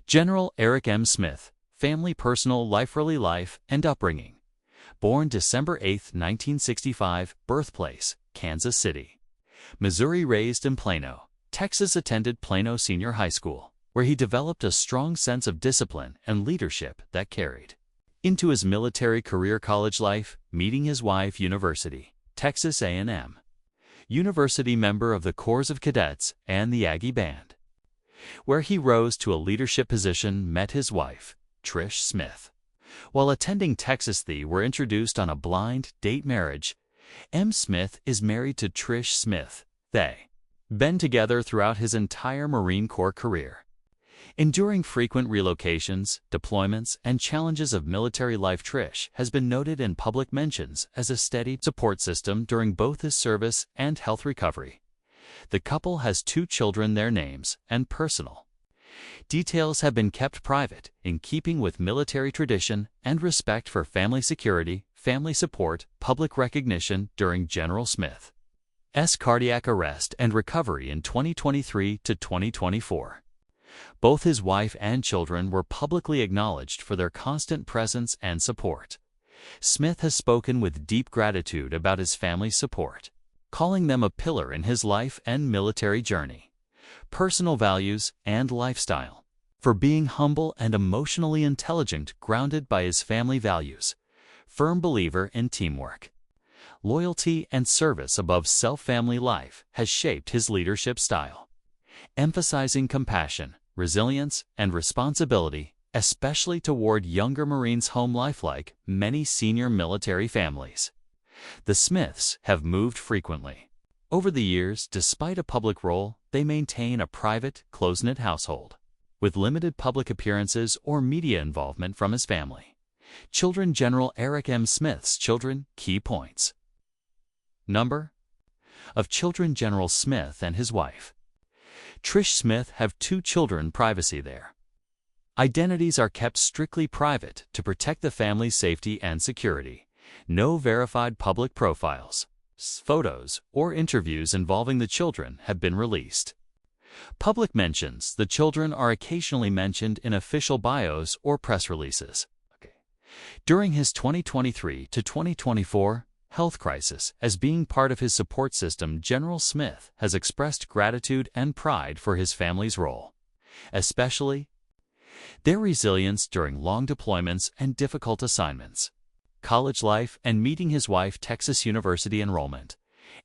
General Eric M. Smith, family, personal life, early life, and upbringing. Born December 8, 1965, birthplace, Kansas City, Missouri. Raised in Plano, Texas. Attended Plano Senior High School, where he developed a strong sense of discipline and leadership that carried into his military career. College life, meeting his wife. University, Texas A&M University. Member of the Corps of Cadets and the Aggie Band, where he rose to a leadership position. Met his wife, Trish Smith, while attending Texas. They were introduced on a blind date marriage. M. Smith is married to Trish Smith. They been together throughout his entire Marine Corps career, enduring frequent relocations, deployments, and challenges of military life. Trish has been noted in public mentions as a steady support system during both his service and health recovery. The couple has 2 children. Their names and personal details have been kept private, in keeping with military tradition and respect for family security, family support, public recognition. During General Smith's cardiac arrest and recovery in 2023 to 2024, both his wife and children were publicly acknowledged for their constant presence and support. Smith has spoken with deep gratitude about his family's support, calling them a pillar in his life and military journey, personal values, and lifestyle, for being humble and emotionally intelligent, grounded by his family values, firm believer in teamwork, loyalty, and service above self. Family life has shaped his leadership style, emphasizing compassion, resilience, and responsibility, especially toward younger Marines. Home life. Like many senior military families, the Smiths have moved frequently over the years. Despite a public role, they maintain a private, close-knit household, with limited public appearances or media involvement from his family. Children. General Eric M. Smith's children. Key points. Number of children. General Smith and his wife, Trish Smith, have 2 children. Privacy. Their identities are kept strictly private to protect the family's safety and security. No verified public profiles, photos, or interviews involving the children have been released. Public mentions. The children are occasionally mentioned in official bios or press releases. During his 2023 to 2024 health crisis, as being part of his support system, General Smith has expressed gratitude and pride for his family's role, especially their resilience during long deployments and difficult assignments. College life and meeting his wife. Texas University enrollment.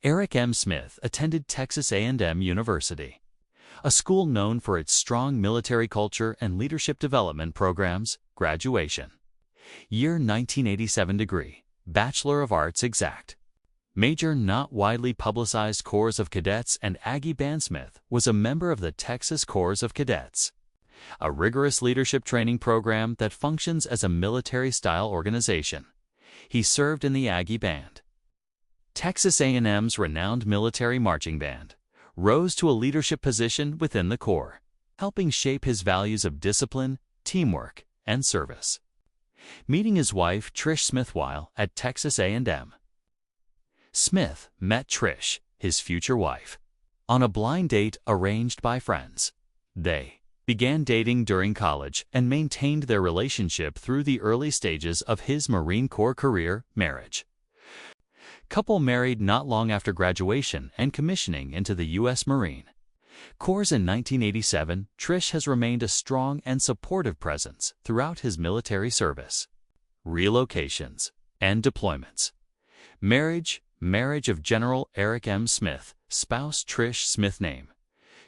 Eric M. Smith attended Texas A&M University, a school known for its strong military culture and leadership development programs. Graduation year 1987. Degree, Bachelor of Arts Exact. Major not widely publicized. Corps of Cadets and Aggie Band. Smith was a member of the Texas Corps of Cadets, a rigorous leadership training program that functions as a military-style organization. He served in the Aggie Band, Texas A&M's renowned military marching band, rose to a leadership position within the Corps, helping shape his values of discipline, teamwork, and service. Meeting his wife, Trish Smith, while at Texas A&M. Smith met Trish, his future wife, on a blind date arranged by friends. They began dating during college and maintained their relationship through the early stages of his Marine Corps career. Marriage. Couple married not long after graduation and commissioning into the U.S. Marine Corps in 1987. Trish has remained a strong and supportive presence throughout his military service, relocations, and deployments. Marriage of General Eric M. Smith, spouse Trish Smith. Name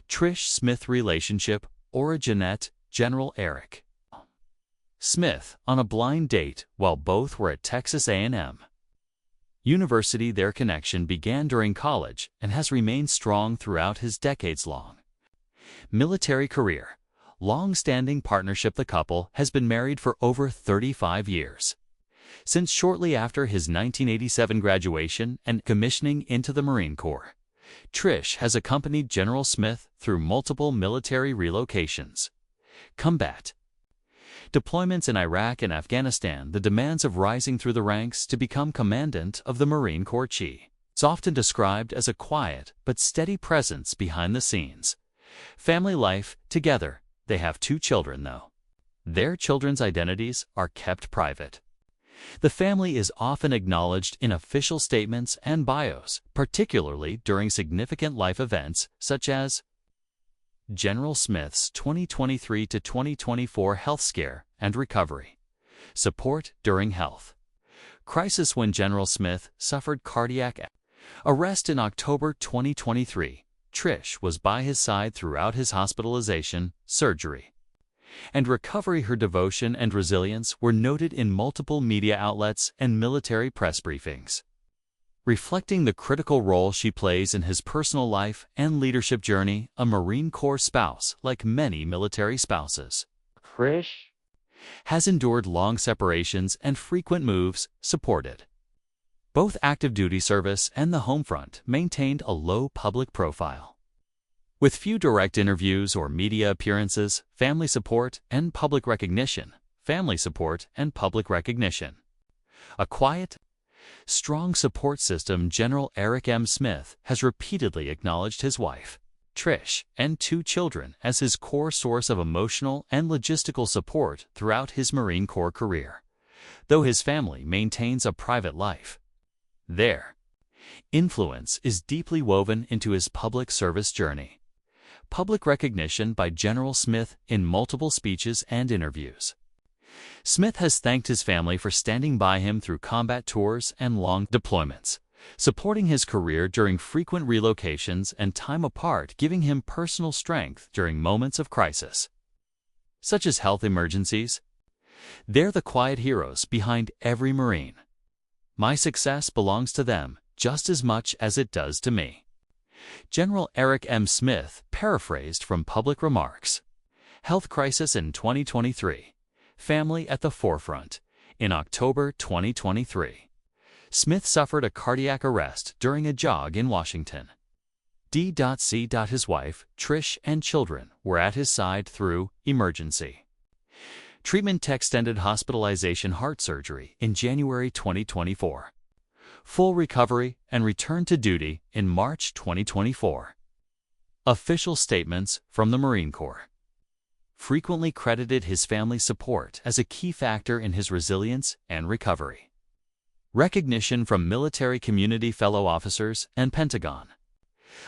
Trish Smith. Relationship originate General Eric Smith on a blind date while both were at Texas A&M University. Their connection began during college and has remained strong throughout his decades-long military career. Long-standing partnership. The couple has been married for over 35 years. Since shortly after his 1987 graduation and commissioning into the Marine Corps, Trish has accompanied General Smith through multiple military relocations, combat deployments in Iraq and Afghanistan. The demands of rising through the ranks to become Commandant of the Marine Corps. She is often described as a quiet but steady presence behind the scenes. Family life. Together, They have 2 children, though. Their children's identities are kept private. The family is often acknowledged in official statements and bios, particularly during significant life events such as General Smith's 2023 to 2024 health scare and recovery, support during health crisis when General Smith suffered cardiac arrest in October 2023. Trish was by his side throughout his hospitalization, surgery, and recovery. Her devotion and resilience were noted in multiple media outlets and military press briefings, reflecting the critical role she plays in his personal life and leadership journey. A Marine Corps spouse, like many military spouses, Trish has endured long separations and frequent moves, supported both active duty service and the home front, maintained a low public profile, with few direct interviews or media appearances. Family support and public recognition. Family support and public recognition. A quiet, strong support system. General Eric M. Smith has repeatedly acknowledged his wife, Trish, and 2 children as his core source of emotional and logistical support throughout his Marine Corps career, though his family maintains a private life. Their influence is deeply woven into his public service journey. Public recognition by General Smith in multiple speeches and interviews. Smith has thanked his family for standing by him through combat tours and long deployments, supporting his career during frequent relocations and time apart, giving him personal strength during moments of crisis, such as health emergencies. They're the quiet heroes behind every Marine. My success belongs to them just as much as it does to me. General Eric M. Smith, paraphrased from public remarks. Health crisis in 2023. Family at the forefront. In October 2023, Smith suffered a cardiac arrest during a jog in Washington, D.C. His wife, Trish, and children were at his side through emergency treatment, extended hospitalization, heart surgery in January 2024, full recovery, and return to duty in March 2024. Official statements from the Marine Corps frequently credited his family's support as a key factor in his resilience and recovery. Recognition from military community, fellow officers, and Pentagon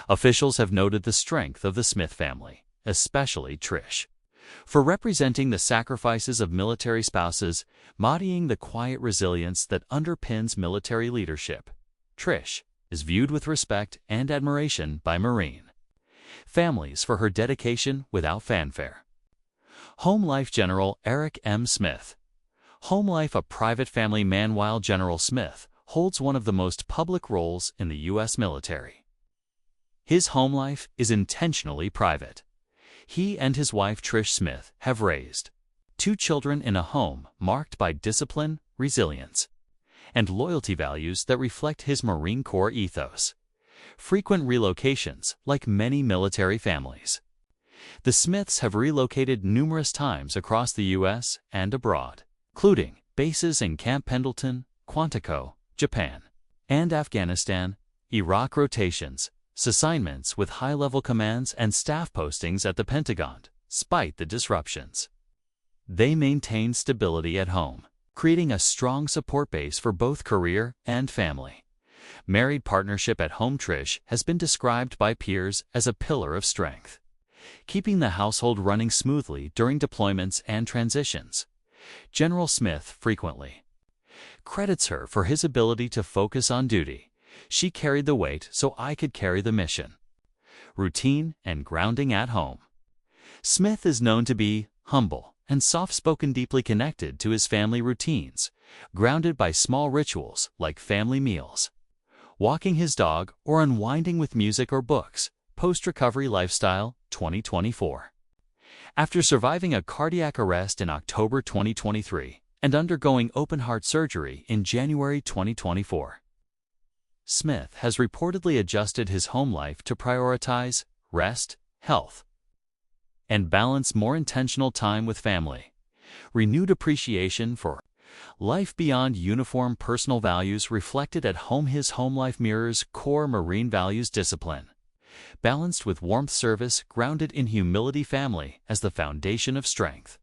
officials have noted the strength of the Smith family, especially Trish, for representing the sacrifices of military spouses, embodying the quiet resilience that underpins military leadership. Trish is viewed with respect and admiration by Marine families for her dedication without fanfare. Home life. General Eric M. Smith. Home life. A private family man. While General Smith holds one of the most public roles in the U.S. military, his home life is intentionally private. He and his wife, Trish Smith, have raised 2 children in a home marked by discipline, resilience, and loyalty, values that reflect his Marine Corps ethos. Frequent relocations. Like many military families, the Smiths have relocated numerous times across the U.S. and abroad, including bases in Camp Pendleton, Quantico, Japan, and Afghanistan, Iraq, rotations, assignments with high-level commands, and staff postings at the Pentagon. Despite the disruptions, they maintain stability at home, creating a strong support base for both career and family. Married partnership at home. Trish has been described by peers as a pillar of strength, keeping the household running smoothly during deployments and transitions. General Smith frequently credits her for his ability to focus on duty. She carried the weight so I could carry the mission. Routine and grounding at home. Smith is known to be humble and soft-spoken, deeply connected to his family routines, grounded by small rituals like family meals, walking his dog, or unwinding with music or books. Post-recovery lifestyle. 2024. After surviving a cardiac arrest in October 2023 and undergoing open-heart surgery in January 2024, Smith has reportedly adjusted his home life to prioritize rest, health, and balance, more intentional time with family. Renewed appreciation for life beyond uniform. Personal values reflected at home. His home life mirrors core Marine values: discipline, balanced with warmth service grounded in humility family as the foundation of strength.